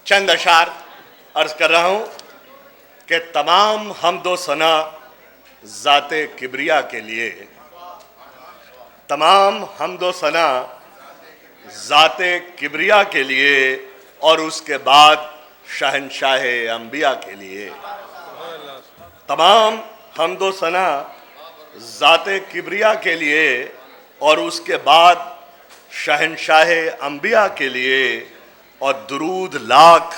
چند اشعار عرض کر رہا ہوں کہ تمام حمد و ثنا ذات کبریا کے لیے، تمام حمد و ثنا ذات کبریا کے لیے اور اس کے بعد شہنشاہ انبیاء کے لیے. تمام حمد و ثنا ذات کبریا کے لیے اور اس کے بعد شہنشاہ انبیاء کے لیے، اور درود لاکھ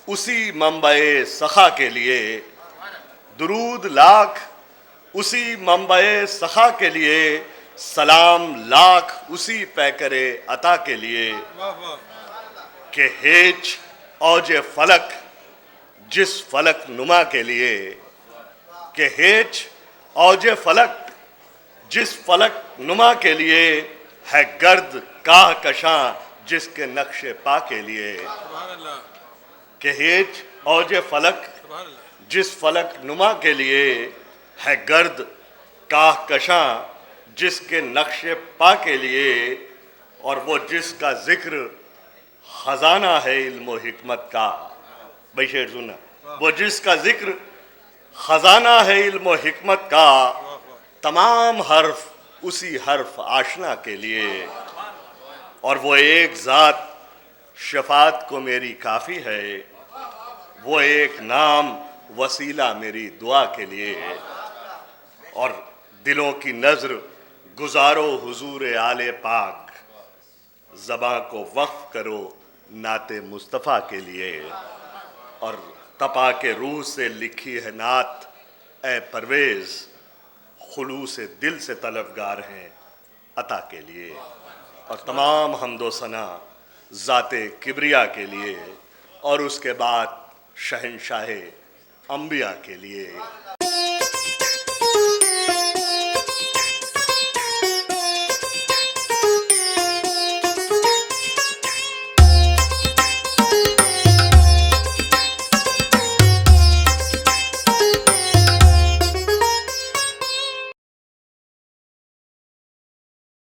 اسی منبع سخا کے لیے، درود لاکھ اسی منبع سخا کے لیے، سلام لاکھ اسی پیکر عطا کے لیے کہ ہیچ اوج فلک جس فلک نما کے لیے، کہ ہیچ اوج فلک جس فلک نما کے لیے ہے گرد کاہ کشاں جس کے نقش پا کے لیے، کہ ہیچ اوج فلک جس فلک نما کے لیے ہے گرد کاہ کشاں جس کے نقش پا کے لیے، اور وہ جس کا ذکر خزانہ ہے علم و حکمت کا. بھائی شعر سننا. وہ جس کا ذکر خزانہ ہے علم و حکمت کا، تمام حرف اسی حرف آشنا کے لیے، اور وہ ایک ذات شفاعت کو میری کافی ہے، وہ ایک نام وسیلہ میری دعا کے لیے، اور دلوں کی نظر گزارو حضور آل پاک، زباں کو وقف کرو نعت مصطفیٰ کے لیے، اور تپا کے روح سے لکھی ہے نعت اے پرویز، خلوص دل سے طلبگار ہیں عطا کے لیے. اور تمام حمد و ثنا ذات کبریا کے لیے اور اس کے بعد شہنشاہ انبیاء کے لیے.